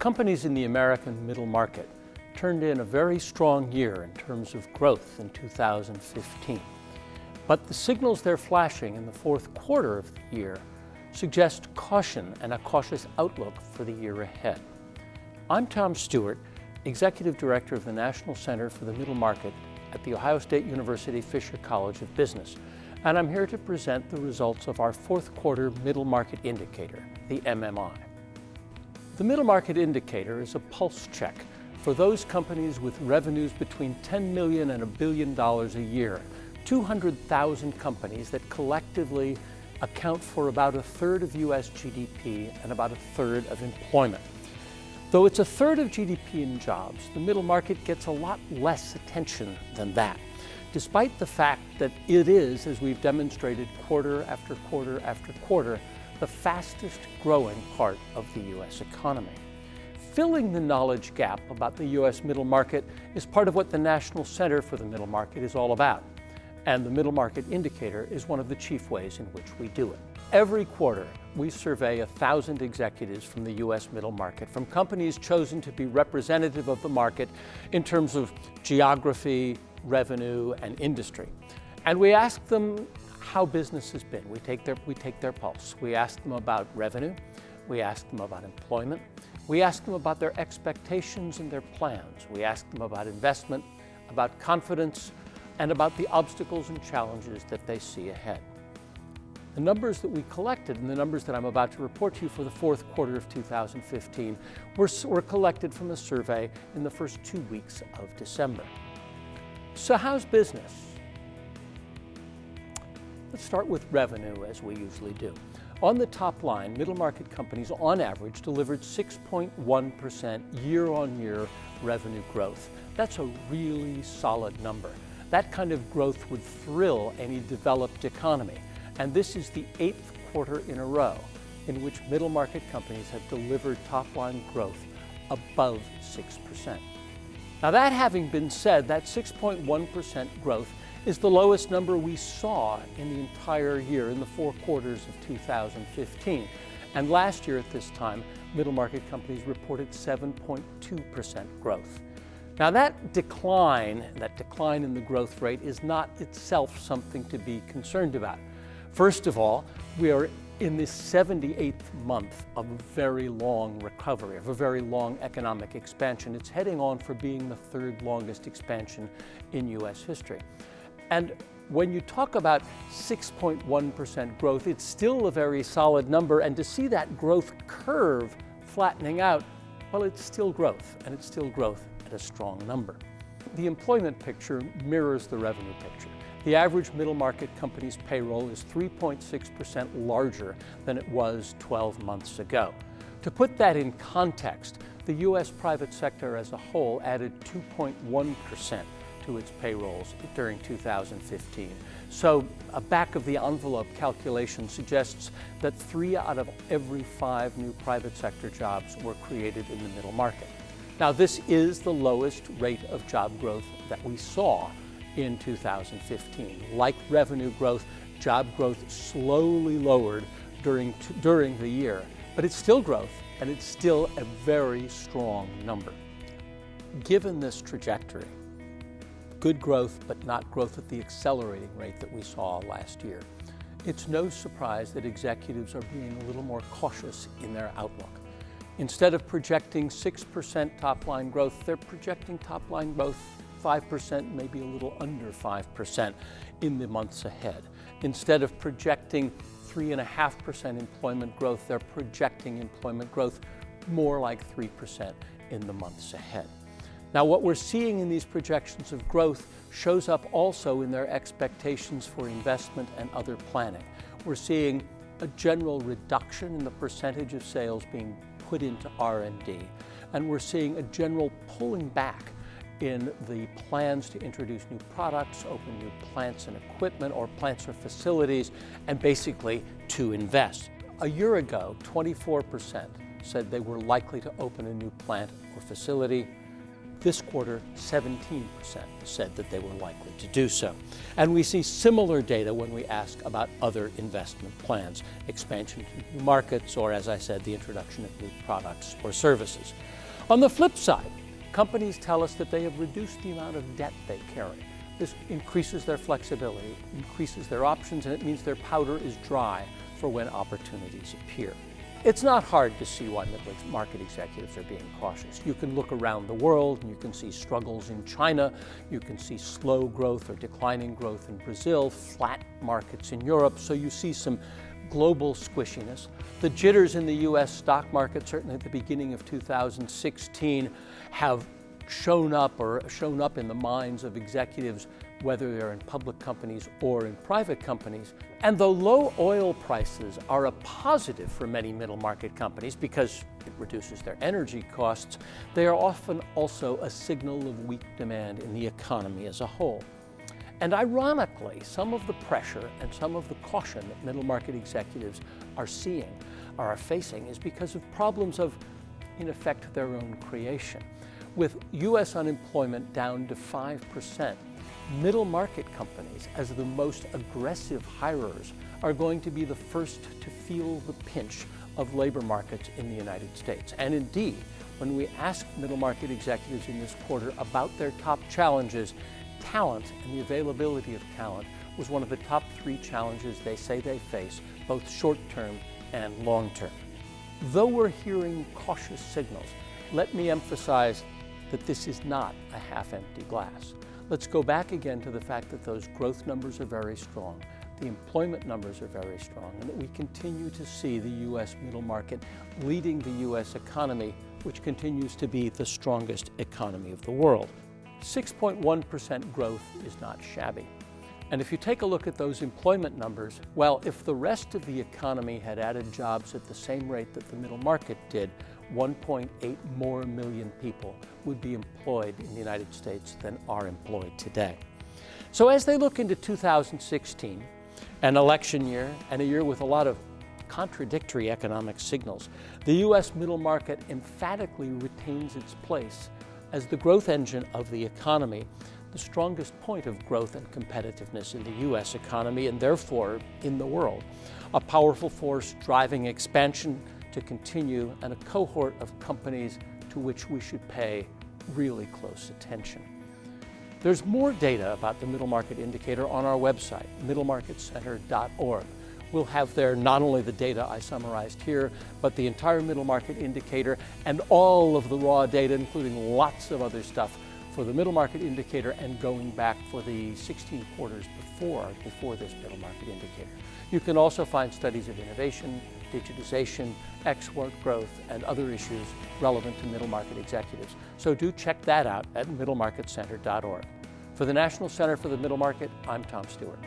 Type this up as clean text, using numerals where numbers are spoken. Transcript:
Companies in the American middle market turned in a very strong year in terms of growth in 2015. But the signals they're flashing in the fourth quarter of the year suggest caution and a cautious outlook for the year ahead. I'm Tom Stewart, Executive Director of the National Center for the Middle Market at the Ohio State University Fisher College of Business, and I'm here to present the results of our fourth quarter middle market indicator, the MMI. The middle market indicator is a pulse check for those companies with revenues between $10 million and $1 billion a year, 200,000 companies that collectively account for about a third of U.S. GDP and about a third of employment. Though it's a third of GDP in jobs, the middle market gets a lot less attention than that, despite the fact that it is, as we've demonstrated quarter after quarter after quarter, the fastest growing part of the U.S. economy. Filling the knowledge gap about the U.S. middle market is part of what the National Center for the Middle Market is all about. And the middle market indicator is one of the chief ways in which we do it. Every quarter, we survey 1,000 executives from the U.S. middle market, from companies chosen to be representative of the market in terms of geography, revenue, and industry. And we ask them how business has been. We take their pulse. We ask them about revenue. We ask them about employment. We ask them about their expectations and their plans. We ask them about investment, about confidence, and about the obstacles and challenges that they see ahead. The numbers that we collected and the numbers that I'm about to report to you for the fourth quarter of 2015 were collected from a survey in the first 2 weeks of December. So how's business? Let's start with revenue, as we usually do. On the top line, middle market companies on average delivered 6.1% year-on-year revenue growth. That's a really solid number. That kind of growth would thrill any developed economy. And this is the 8th quarter in a row in which middle market companies have delivered top-line growth above 6%. Now, that having been said, that 6.1% growth is the lowest number we saw in the entire year in the 4 quarters of 2015. And last year at this time, middle market companies reported 7.2% growth. Now that decline in the growth rate is not itself something to be concerned about. First of all, we are in the 78th month of a very long recovery, of a very long economic expansion. It's heading on for being the 3rd longest expansion in U.S. history. And when you talk about 6.1% growth, it's still a very solid number, and to see that growth curve flattening out, well, it's still growth, and it's still growth at a strong number. The employment picture mirrors the revenue picture. The average middle market company's payroll is 3.6% larger than it was 12 months ago. To put that in context, the U.S. private sector as a whole added 2.1% to its payrolls during 2015. So a back-of-the-envelope calculation suggests that 3 out of every 5 new private sector jobs were created in the middle market. Now, this is the lowest rate of job growth that we saw in 2015. Like revenue growth, job growth slowly lowered during the year, but it's still growth, and it's still a very strong number. Given this trajectory, good growth, but not growth at the accelerating rate that we saw last year, it's no surprise that executives are being a little more cautious in their outlook. Instead of projecting 6% top-line growth, they're projecting top-line growth 5%, maybe a little under 5% in the months ahead. Instead of projecting 3.5% employment growth, they're projecting employment growth more like 3% in the months ahead. Now, what we're seeing in these projections of growth shows up also in their expectations for investment and other planning. We're seeing a general reduction in the percentage of sales being put into R&D, and we're seeing a general pulling back in the plans to introduce new products, open new plants and equipment, or plants or facilities, and basically to invest. A year ago, 24% said they were likely to open a new plant or facility. This quarter, 17% said that they were likely to do so. And we see similar data when we ask about other investment plans, expansion to new markets, or as I said, the introduction of new products or services. On the flip side, companies tell us that they have reduced the amount of debt they carry. This increases their flexibility, increases their options, and it means their powder is dry for when opportunities appear. It's not hard to see why middle market executives are being cautious. You can look around the world and you can see struggles in China, you can see slow growth or declining growth in Brazil, flat markets in Europe, so you see some global squishiness. The jitters in the US stock market, certainly at the beginning of 2016, have shown up in the minds of executives, whether they're in public companies or in private companies. And though low oil prices are a positive for many middle market companies because it reduces their energy costs, they are often also a signal of weak demand in the economy as a whole. And ironically, some of the pressure and some of the caution that middle market executives are facing is because of problems of, in effect, their own creation. With US unemployment down to 5%, middle market companies, as the most aggressive hirers, are going to be the first to feel the pinch of labor markets in the United States. And indeed, when we asked middle market executives in this quarter about their top challenges, talent and the availability of talent was one of the top 3 challenges they say they face, both short-term and long-term. Though we're hearing cautious signals, let me emphasize that this is not a half-empty glass. Let's go back again to the fact that those growth numbers are very strong, the employment numbers are very strong, and that we continue to see the US middle market leading the US economy, which continues to be the strongest economy of the world. 6.1% growth is not shabby. And if you take a look at those employment numbers, well, if the rest of the economy had added jobs at the same rate that the middle market did, 1.8 more million people would be employed in the United States than are employed today. So as they look into 2016, an election year and a year with a lot of contradictory economic signals, the US middle market emphatically retains its place as the growth engine of the economy, the strongest point of growth and competitiveness in the US economy and therefore in the world, a powerful force driving expansion to continue, and a cohort of companies to which we should pay really close attention. There's more data about the middle market indicator on our website, middlemarketcenter.org. We'll have there not only the data I summarized here, but the entire middle market indicator and all of the raw data, including lots of other stuff for the middle market indicator and going back for the 16 quarters before this middle market indicator. You can also find studies of innovation, digitization, export growth, and other issues relevant to middle market executives. So do check that out at middlemarketcenter.org. For the National Center for the Middle Market, I'm Tom Stewart.